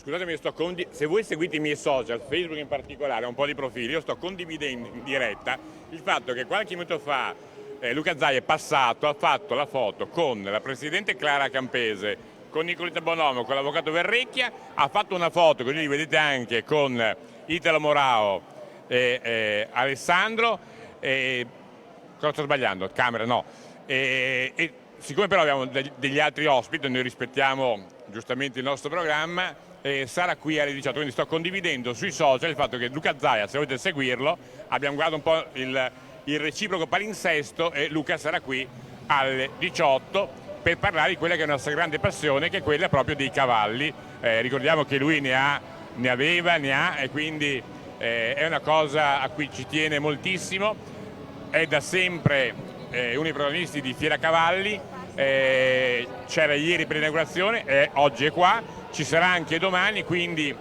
Scusatemi, se voi seguite i miei social, Facebook in particolare, un po' di profili, io sto condividendo in diretta il fatto che qualche minuto fa Luca Zaia è passato, ha fatto la foto con la Presidente Clara Campese, con Nicoletta Bonomo, con l'Avvocato Verrecchia, ha fatto una foto, così li vedete anche, con Italo Morao e Alessandro, cosa sto sbagliando? Camera, no. E siccome però abbiamo degli altri ospiti, noi rispettiamo giustamente il nostro programma, sarà qui alle 18, quindi sto condividendo sui social il fatto che Luca Zaia, se volete seguirlo, abbiamo guardato un po' il reciproco palinsesto e Luca sarà qui alle 18 per parlare di quella che è una nostra grande passione, che è quella proprio dei cavalli. Ricordiamo che lui ne ha e quindi è una cosa a cui ci tiene moltissimo, è da sempre uno dei protagonisti di Fiera Cavalli, c'era ieri per l'inaugurazione, oggi è qua, ci sarà anche domani, quindi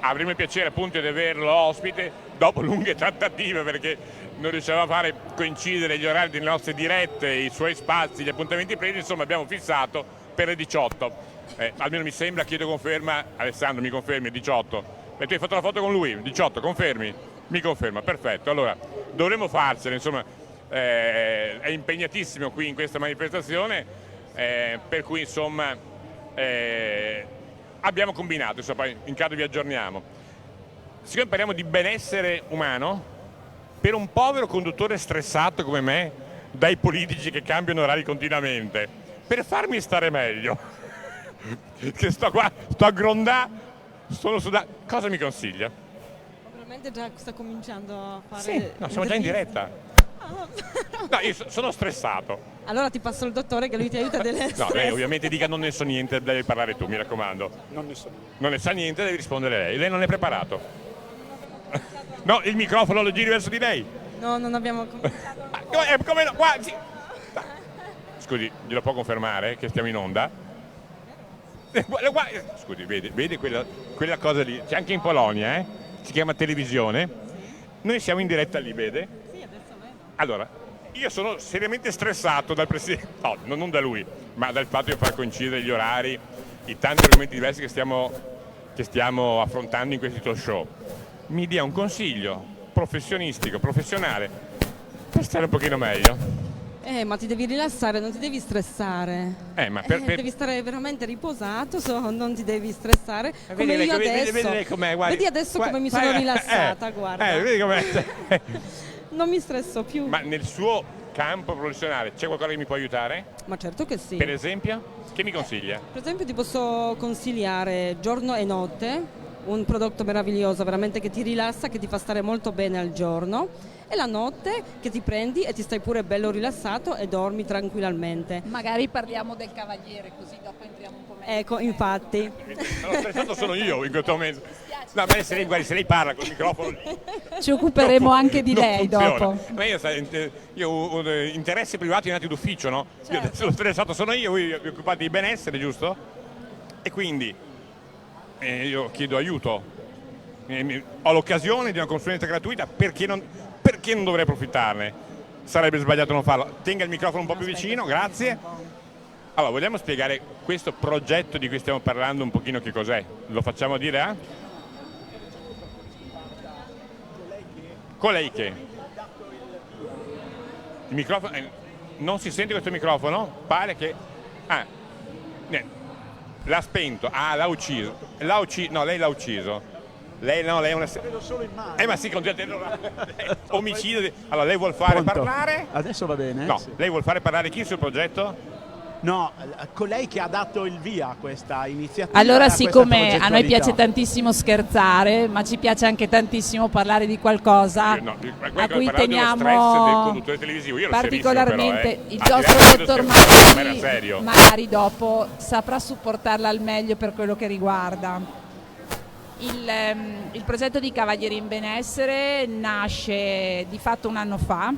avremo il piacere appunto di averlo ospite dopo lunghe trattative, perché non riuscivamo a fare coincidere gli orari delle nostre dirette, i suoi spazi, gli appuntamenti presi, insomma abbiamo fissato per le 18, almeno mi sembra, chiedo conferma. Alessandro, mi confermi 18? E tu hai fatto la foto con lui, 18, confermi? Mi conferma, perfetto, allora dovremmo farcela, insomma. È impegnatissimo qui in questa manifestazione, per cui insomma abbiamo combinato, insomma, poi in caso vi aggiorniamo. Siccome parliamo di benessere umano, per un povero conduttore stressato come me dai politici che cambiano orari continuamente, per farmi stare meglio che sto qua, sto a grondare, sono sudato, cosa mi consiglia? Probabilmente già sta cominciando a fare... Sì, no, siamo già in diretta. No, io sono stressato. Allora ti passo il dottore che lui ti aiuta delle No, lei ovviamente dica non ne so niente, devi parlare tu, mi raccomando. Non ne so. Non ne sa niente, devi rispondere lei. Lei non è preparato. No, il microfono lo giri verso di lei. No, non abbiamo cominciato. Come no? Qua, sì. Scusi, glielo può confermare che stiamo in onda? Scusi, vedi quella cosa lì? C'è anche in Polonia, si chiama televisione. Noi siamo in diretta lì, vede? Sì, adesso vedo. Allora, io sono seriamente stressato dal Presidente, no, non da lui, ma dal fatto di far coincidere gli orari, i tanti argomenti diversi che stiamo affrontando in questi talk show. Mi dia un consiglio professionistico, professionale, per stare un pochino meglio. Ma ti devi rilassare, non ti devi stressare. Devi stare veramente riposato, non ti devi stressare. Come io adesso. Vedi com'è, guarda. Vedi adesso come mi sono rilassata, guarda. Vedi com'è. Non mi stresso più. Ma nel suo campo professionale c'è qualcosa che mi può aiutare? Ma certo che sì. Per esempio? Che mi consiglia? Per esempio ti posso consigliare Giorno e Notte, un prodotto meraviglioso veramente che ti rilassa, che ti fa stare molto bene al giorno, e la notte che ti prendi e ti stai pure bello rilassato e dormi tranquillamente. Magari parliamo del Cavaliere, così dopo entriamo un po' meglio. Ecco, infatti. Lo stressato sono io in questo momento. No, ma se lei parla col microfono ci occuperemo anche di lei funziona. dopo. Ma io ho interessi privati nati d'ufficio, no? Certo. Io adesso lo stressato sono io, voi vi occupate di benessere, giusto? E quindi io chiedo aiuto. Ho l'occasione di una consulenza gratuita, perché non dovrei approfittarne? Sarebbe sbagliato non farlo. Tenga il microfono un po' più vicino, grazie. Allora, vogliamo spiegare questo progetto di cui stiamo parlando un pochino che cos'è? Lo facciamo dire Colei che? Il microfono... non si sente questo microfono? Pare che... l'ha spento. L'ha ucciso. No, lei l'ha ucciso. Lei è una... Vedo solo immagini. Ma sì, omicidio. Allora, lei vuol fare Pronto? parlare? Adesso va bene? No, Sì. lei vuol fare parlare chi sul progetto? No, colei che ha dato il via a questa iniziativa. Allora, a questa siccome a noi progettualità. piace tantissimo scherzare, ma ci piace anche tantissimo parlare di qualcosa a cui teniamo particolarmente, il nostro dottor Matti magari dopo saprà supportarla al meglio per quello che riguarda. Il progetto di Cavalieri in Benessere nasce di fatto un anno fa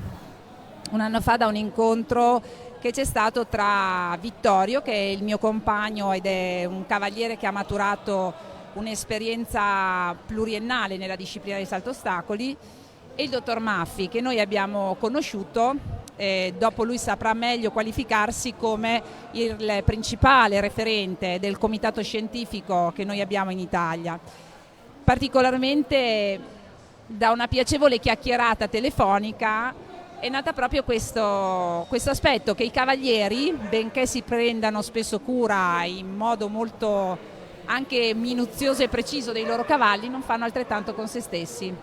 da un incontro che c'è stato tra Vittorio, che è il mio compagno ed è un cavaliere che ha maturato un'esperienza pluriennale nella disciplina dei salto ostacoli, e il dottor Maffi, che noi abbiamo conosciuto dopo lui saprà meglio qualificarsi come il principale referente del comitato scientifico che noi abbiamo in Italia. Particolarmente da una piacevole chiacchierata telefonica è nata proprio questo aspetto, che i cavalieri, benché si prendano spesso cura in modo molto anche minuzioso e preciso dei loro cavalli, non fanno altrettanto con se stessi.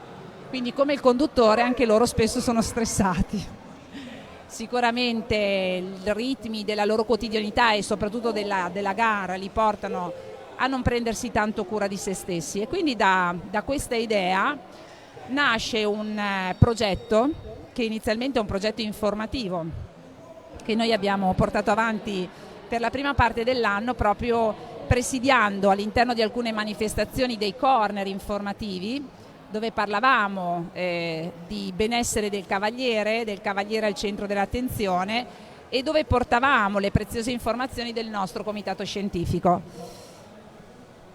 Quindi come il conduttore anche loro spesso sono stressati. Sicuramente i ritmi della loro quotidianità e soprattutto della gara li portano a non prendersi tanto cura di se stessi, e quindi da questa idea nasce un progetto che inizialmente è un progetto informativo che noi abbiamo portato avanti per la prima parte dell'anno, proprio presidiando all'interno di alcune manifestazioni dei corner informativi dove parlavamo di benessere del cavaliere al centro dell'attenzione, e dove portavamo le preziose informazioni del nostro comitato scientifico.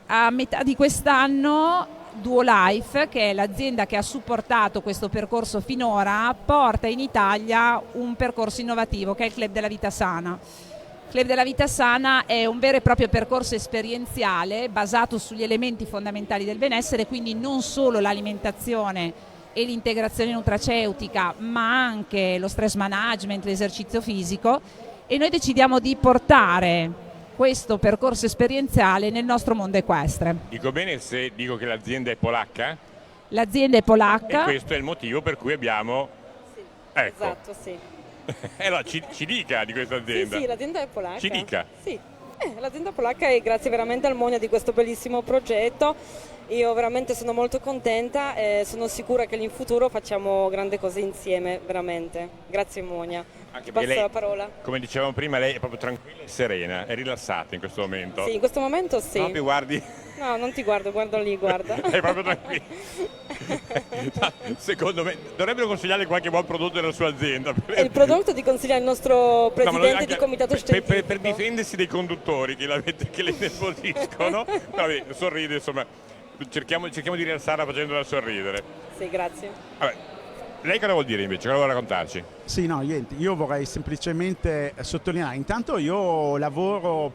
A metà di quest'anno Duolife, che è l'azienda che ha supportato questo percorso finora, porta in Italia un percorso innovativo che è il Club della Vita Sana. Il Club della Vita Sana è un vero e proprio percorso esperienziale basato sugli elementi fondamentali del benessere, quindi non solo l'alimentazione e l'integrazione nutraceutica, ma anche lo stress management, l'esercizio fisico, e noi decidiamo di portare questo percorso esperienziale nel nostro mondo equestre. Dico bene se dico che l'azienda è polacca? L'azienda è polacca. E questo è il motivo per cui abbiamo... Sì, ecco. esatto, sì. Allora ci dica di questa azienda. Sì, l'azienda è polacca. Ci dica. Sì, l'azienda polacca, e grazie veramente al Monia di questo bellissimo progetto. Io veramente sono molto contenta e sono sicura che in futuro facciamo grandi cose insieme, veramente. Grazie Monia. Anche Ti passo lei, la parola. come dicevamo prima, lei è proprio tranquilla e serena, è rilassata in questo momento. Sì, in questo momento sì. Proprio guardi... No, non ti guardo, guardo lì, guarda. È proprio tranquilla. Secondo me dovrebbero consigliare qualche buon prodotto della sua azienda. È il prodotto di consiglia il nostro presidente anche di comitato scientifico. per difendersi dei conduttori che le nervosiscono. Vabbè, sorride, insomma, cerchiamo di rialzarla facendola sorridere. Sì, grazie. Vabbè. Lei cosa vuol dire invece? Cosa vuole raccontarci? Sì, no, niente, io vorrei semplicemente sottolineare, intanto io lavoro,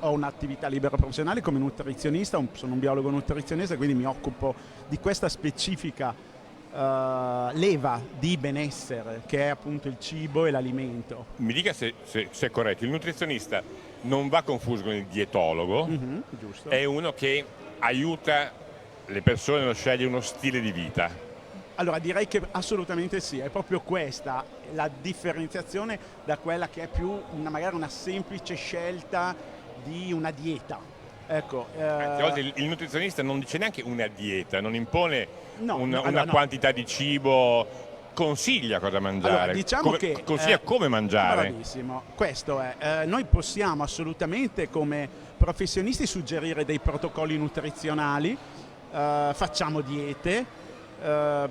ho un'attività libera professionale come nutrizionista, sono un biologo nutrizionista, quindi mi occupo di questa specifica leva di benessere che è appunto il cibo e l'alimento. Mi dica se è corretto, il nutrizionista non va confuso con il dietologo, Giusto. è uno che aiuta le persone a scegliere uno stile di vita. Allora direi che assolutamente sì, è proprio questa la differenziazione da quella che è più magari una semplice scelta di una dieta. Ecco, A volte il nutrizionista non dice neanche una dieta, non impone una no. quantità di cibo, consiglia cosa mangiare, allora, diciamo che, consiglia come mangiare. Bravissimo, questo è. Noi possiamo assolutamente come professionisti suggerire dei protocolli nutrizionali, facciamo diete,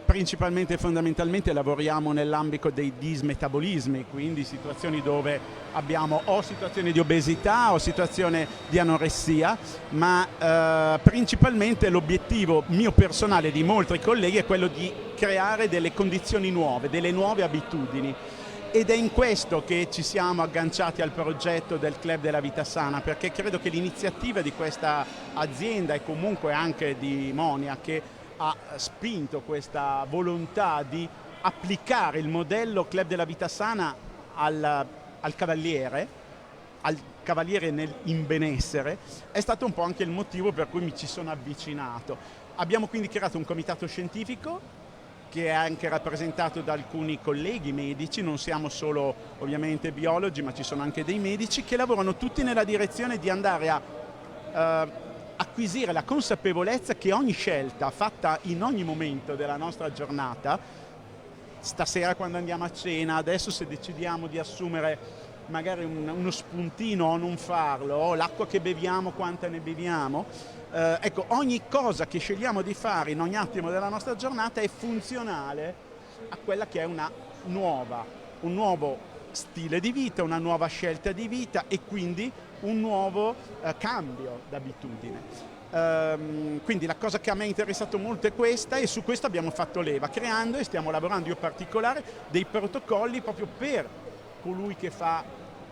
principalmente e fondamentalmente lavoriamo nell'ambito dei dismetabolismi, quindi situazioni dove abbiamo o situazioni di obesità o situazioni di anoressia, ma principalmente l'obiettivo mio personale e di molti colleghi è quello di creare delle condizioni nuove, delle nuove abitudini. Ed è in questo che ci siamo agganciati al progetto del Club della Vita Sana, perché credo che l'iniziativa di questa azienda e comunque anche di Monia, che ha spinto questa volontà di applicare il modello Club della Vita Sana al cavaliere in benessere, è stato un po' anche il motivo per cui mi ci sono avvicinato. Abbiamo quindi creato un comitato scientifico che è anche rappresentato da alcuni colleghi medici, non siamo solo ovviamente biologi, ma ci sono anche dei medici che lavorano tutti nella direzione di andare a acquisire la consapevolezza che ogni scelta fatta in ogni momento della nostra giornata, stasera quando andiamo a cena, adesso se decidiamo di assumere magari uno spuntino o non farlo, o l'acqua che beviamo, quanta ne beviamo, ecco, ogni cosa che scegliamo di fare in ogni attimo della nostra giornata è funzionale a quella che è un nuovo stile di vita, una nuova scelta di vita e quindi un nuovo cambio d'abitudine. Quindi la cosa che a me è interessato molto è questa, e su questo abbiamo fatto leva, creando e stiamo lavorando io in particolare dei protocolli proprio per colui che fa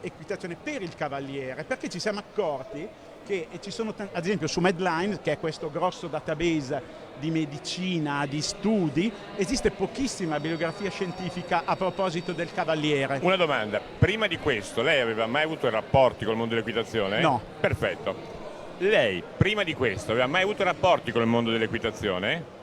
equitazione per il cavaliere, perché ci siamo accorti che ci sono, ad esempio su Medline, che è questo grosso database di medicina, di studi, esiste pochissima bibliografia scientifica a proposito del cavaliere. Una domanda, prima di questo lei aveva mai avuto rapporti col mondo dell'equitazione? No. Perfetto. Lei prima di questo aveva mai avuto rapporti con il mondo dell'equitazione?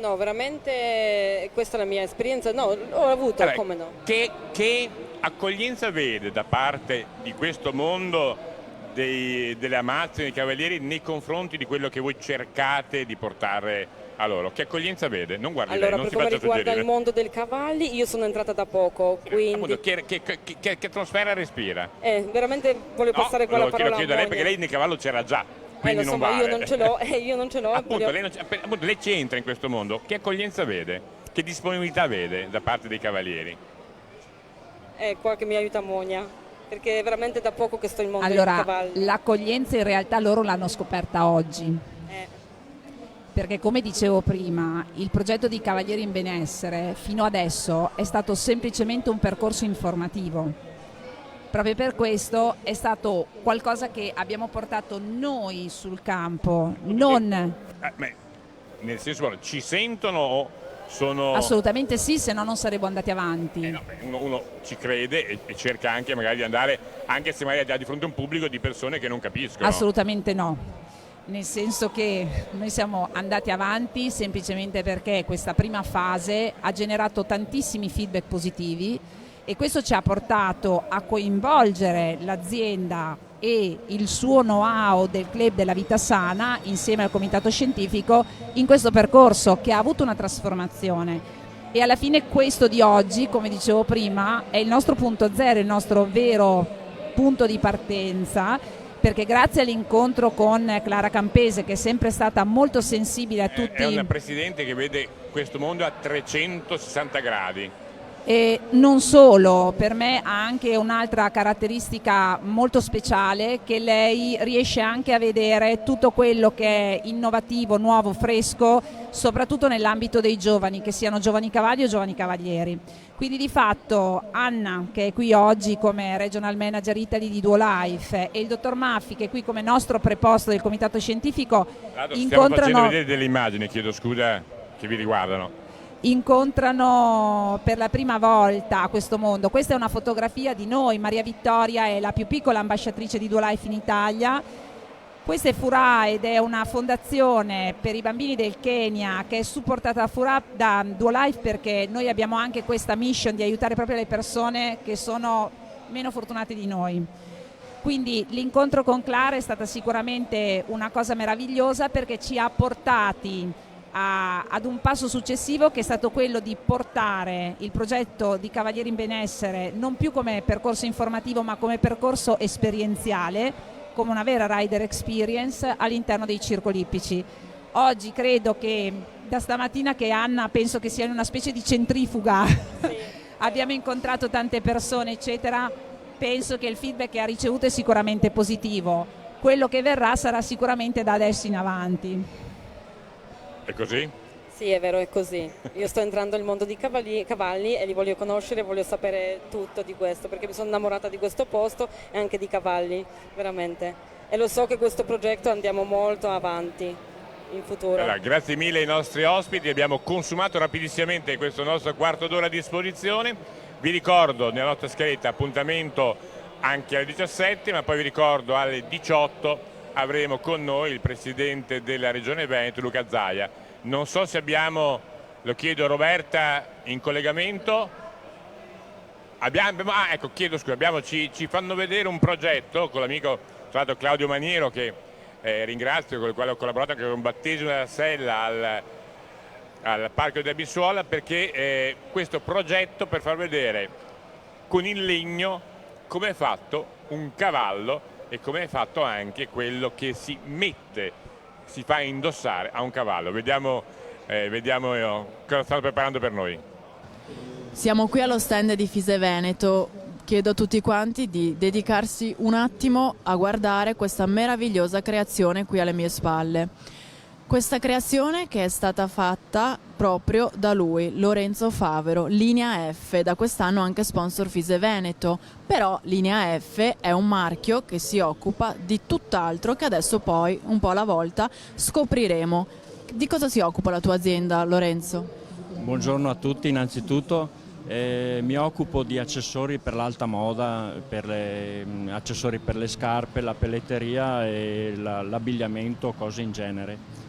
No, veramente questa è la mia esperienza. No, ho avuto, Allora, come no. Che accoglienza vede da parte di questo mondo delle Amazzoni, dei cavalieri, nei confronti di quello che voi cercate di portare a loro? Che accoglienza vede? Non guardi Allora, lei, non per si come faccia riguarda suggerire. il mondo dei cavalli, io sono entrata da poco, quindi Appunto, che atmosfera respira? veramente voglio passare qua la lo parola chiedo a lei perché lei nel cavallo c'era già, quindi lo so, non ma vale. io non ce l'ho, io non ce l'ho. Appunto, lei ci entra in questo mondo, che accoglienza vede? Che disponibilità vede da parte dei cavalieri? È qua che mi aiuta Monia, perché è veramente da poco che sto in mondo dei Allora, cavalli. l'accoglienza in realtà loro l'hanno scoperta oggi. Perché come dicevo prima, il progetto di Cavalieri in Benessere fino adesso è stato semplicemente un percorso informativo. Proprio per questo è stato qualcosa che abbiamo portato noi sul campo, non... Nel senso, ci sentono o sono... Assolutamente sì, se no non saremmo andati avanti. No, uno ci crede e cerca anche magari di andare, anche se magari ha di fronte a un pubblico di persone che non capiscono. Assolutamente no. Nel senso che noi siamo andati avanti semplicemente perché questa prima fase ha generato tantissimi feedback positivi e questo ci ha portato a coinvolgere l'azienda e il suo know-how del Club della Vita Sana insieme al comitato scientifico in questo percorso che ha avuto una trasformazione. E alla fine questo di oggi, come dicevo prima, è il nostro punto zero, il nostro vero punto di partenza, perché grazie all'incontro con Clara Campese, che è sempre stata molto sensibile a tutti... È una presidente che vede questo mondo a 360 gradi. E non solo, per me ha anche un'altra caratteristica molto speciale, che lei riesce anche a vedere tutto quello che è innovativo, nuovo, fresco, soprattutto nell'ambito dei giovani, che siano giovani cavalli o giovani cavalieri. Quindi di fatto Anna, che è qui oggi come Regional Manager Italy di Duolife, e il dottor Maffi, che è qui come nostro preposto del comitato scientifico, Stiamo facendo vedere delle immagini, chiedo scusa, che vi riguardano. Incontrano per la prima volta questo mondo. Questa è una fotografia di noi, Maria Vittoria è la più piccola ambasciatrice di Duolife in Italia. Questa è Fura ed è una fondazione per i bambini del Kenya che è supportata da Duolife, perché noi abbiamo anche questa mission di aiutare proprio le persone che sono meno fortunate di noi. Quindi l'incontro con Clara è stata sicuramente una cosa meravigliosa, perché ci ha portati ad un passo successivo, che è stato quello di portare il progetto di Cavalieri in Benessere non più come percorso informativo ma come percorso esperienziale, come una vera rider experience all'interno dei circoli ippici. Oggi credo che da stamattina che Anna penso che sia in una specie di centrifuga, sì. Abbiamo incontrato tante persone eccetera, penso che il feedback che ha ricevuto è sicuramente positivo, quello che verrà sarà sicuramente da adesso in avanti. È così? Sì, è vero, è così. Io sto entrando nel mondo dei cavalli e li voglio conoscere, voglio sapere tutto di questo, perché mi sono innamorata di questo posto e anche di cavalli, veramente. E lo so che questo progetto andiamo molto avanti in futuro. Allora, grazie mille ai nostri ospiti, abbiamo consumato rapidissimamente questo nostro quarto d'ora a disposizione. Vi ricordo nella nostra scaletta appuntamento anche alle 17, ma poi vi ricordo alle 18 avremo con noi il presidente della Regione Veneto, Luca Zaia. Non so se abbiamo, lo chiedo a Roberta, in collegamento. Ecco, chiedo scusa, ci fanno vedere un progetto con l'amico tra l'altro Claudio Maniero, che ringrazio, con il quale ho collaborato anche con un battesimo della sella al Parco di Bissuola, perché questo progetto per far vedere con il legno come è fatto un cavallo e come è fatto anche quello che si fa indossare a un cavallo. Vediamo cosa stanno preparando per noi. Siamo qui allo stand di Fise Veneto. Chiedo a tutti quanti di dedicarsi un attimo a guardare questa meravigliosa creazione qui alle mie spalle. Questa creazione che è stata fatta proprio da lui, Lorenzo Favero, Linea F, da quest'anno anche sponsor Fise Veneto, però Linea F è un marchio che si occupa di tutt'altro che adesso poi, un po' alla volta, scopriremo. Di cosa si occupa la tua azienda, Lorenzo? Buongiorno a tutti, innanzitutto mi occupo di accessori per l'alta moda, accessori per le scarpe, la pelletteria e l'abbigliamento, cose in genere.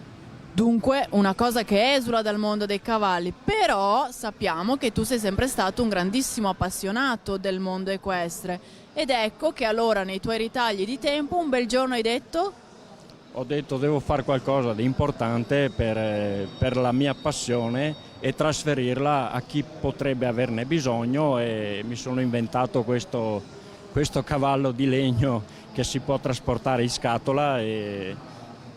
Dunque una cosa che esula dal mondo dei cavalli, però sappiamo che tu sei sempre stato un grandissimo appassionato del mondo equestre ed ecco che allora nei tuoi ritagli di tempo un bel giorno hai detto? Ho detto devo fare qualcosa di importante per la mia passione e trasferirla a chi potrebbe averne bisogno e mi sono inventato questo cavallo di legno che si può trasportare in scatola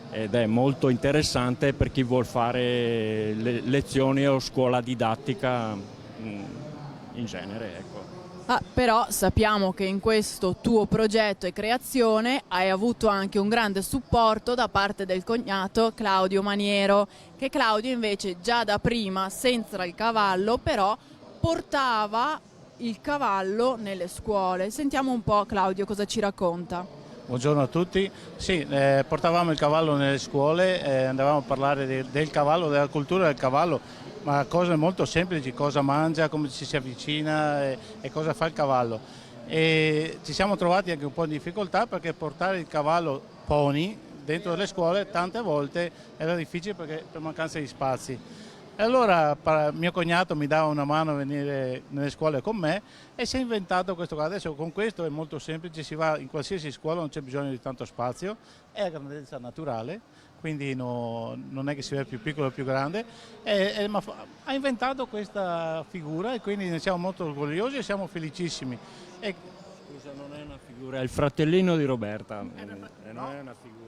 ed è molto interessante per chi vuol fare lezioni o scuola didattica in genere, ecco. Però sappiamo che in questo tuo progetto e creazione hai avuto anche un grande supporto da parte del cognato Claudio Maniero, che Claudio invece già da prima, senza il cavallo, però portava il cavallo nelle scuole. Sentiamo un po' Claudio cosa ci racconta. Buongiorno a tutti. Sì, portavamo il cavallo nelle scuole, andavamo a parlare del cavallo, della cultura del cavallo, ma cose molto semplici, cosa mangia, come ci si avvicina e cosa fa il cavallo. E ci siamo trovati anche un po' in difficoltà perché portare il cavallo pony dentro le scuole tante volte era difficile perché per mancanza di spazi. E allora mio cognato mi dava una mano a venire nelle scuole con me e si è inventato questo qua. Adesso con questo è molto semplice, si va in qualsiasi scuola, non c'è bisogno di tanto spazio, è a grandezza naturale, quindi non è che si vede più piccolo o più grande, ma ha inventato questa figura e quindi ne siamo molto orgogliosi e siamo felicissimi. Scusa, non è una figura, è il fratellino di Roberta, non è una figura.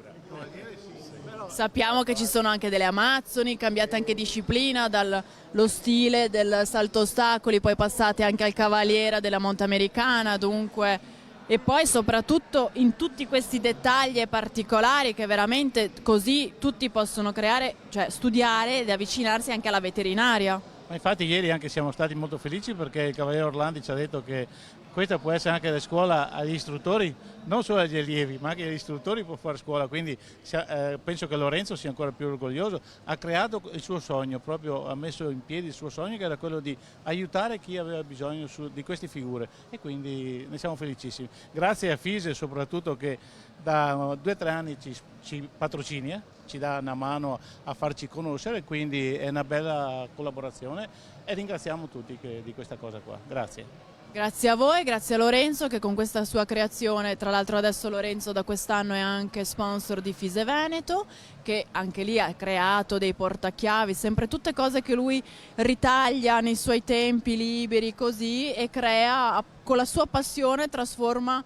Sappiamo che ci sono anche delle amazzoni, cambiate anche disciplina, dallo stile del salto ostacoli, poi passate anche al cavaliera della monta americana, dunque, e poi soprattutto in tutti questi dettagli e particolari che veramente così tutti possono creare, cioè studiare ed avvicinarsi anche alla veterinaria. Ma infatti ieri anche siamo stati molto felici perché il cavaliere Orlandi ci ha detto che questa può essere anche la scuola agli istruttori, non solo agli allievi, ma anche agli istruttori può fare scuola, quindi penso che Lorenzo sia ancora più orgoglioso, ha creato il suo sogno, proprio ha messo in piedi il suo sogno che era quello di aiutare chi aveva bisogno di queste figure e quindi ne siamo felicissimi. Grazie a Fise soprattutto che da 2 o 3 anni ci patrocina, ci dà una mano a farci conoscere, quindi è una bella collaborazione e ringraziamo tutti di questa cosa qua. Grazie. Grazie a voi, grazie a Lorenzo che con questa sua creazione, tra l'altro adesso Lorenzo da quest'anno è anche sponsor di Fise Veneto, che anche lì ha creato dei portachiavi, sempre tutte cose che lui ritaglia nei suoi tempi liberi così e crea, con la sua passione trasforma,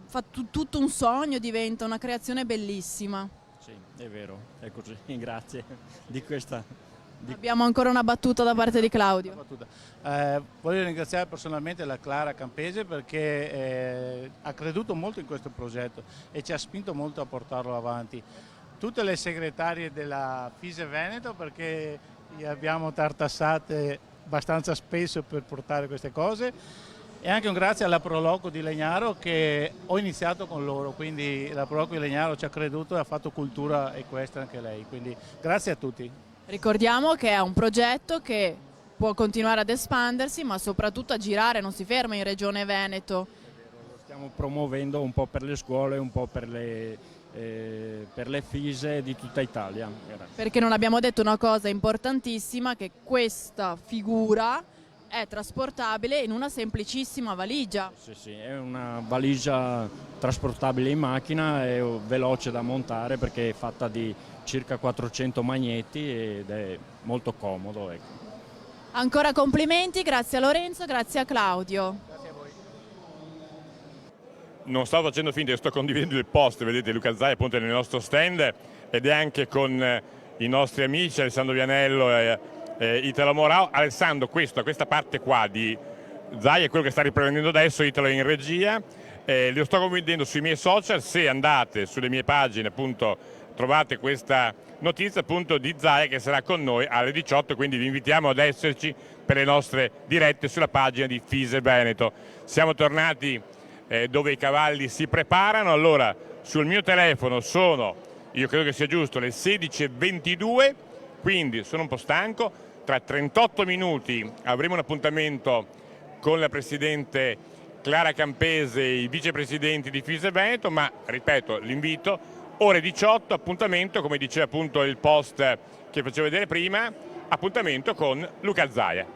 fa tutto un sogno, diventa una creazione bellissima. Sì, è vero, è così, grazie di questa. Abbiamo ancora una battuta da parte di Claudio. Voglio ringraziare personalmente la Clara Campese perché ha creduto molto in questo progetto e ci ha spinto molto a portarlo avanti. Tutte le segretarie della Fise Veneto perché le abbiamo tartassate abbastanza spesso per portare queste cose e anche un grazie alla Proloco di Legnaro che ho iniziato con loro, quindi la Proloco di Legnaro ci ha creduto e ha fatto cultura equestre anche lei, quindi grazie a tutti. Ricordiamo che è un progetto che può continuare ad espandersi ma soprattutto a girare, non si ferma in Regione Veneto. Lo stiamo promuovendo un po' per le scuole, un po' per le FISE di tutta Italia. Grazie. Perché non abbiamo detto una cosa importantissima, che questa figura è trasportabile in una semplicissima valigia. Sì, è una valigia trasportabile in macchina, è veloce da montare perché è fatta di circa 400 magneti ed è molto comodo. Ecco. Ancora complimenti, grazie a Lorenzo, grazie a Claudio. Grazie a voi. Non sto facendo finta, io sto condividendo il post, vedete Luca Zai appunto nel nostro stand ed è anche con i nostri amici Alessandro Vianello e Italo Morao. Alessandro, questa parte qua di Zai è quello che sta riprendendo adesso, Italo è in regia, lo sto condividendo sui miei social, se andate sulle mie pagine appunto trovate questa notizia appunto di Zaia che sarà con noi alle 18, quindi vi invitiamo ad esserci per le nostre dirette sulla pagina di FISE Veneto. Siamo tornati dove i cavalli si preparano. Allora, sul mio telefono io credo che sia giusto, le 16:22, quindi sono un po' stanco. Tra 38 minuti avremo un appuntamento con la Presidente Clara Campese e i vicepresidenti di FISE Veneto, ma ripeto, l'invito, ore 18, appuntamento, come diceva appunto il post che facevo vedere prima, appuntamento con Luca Zaia.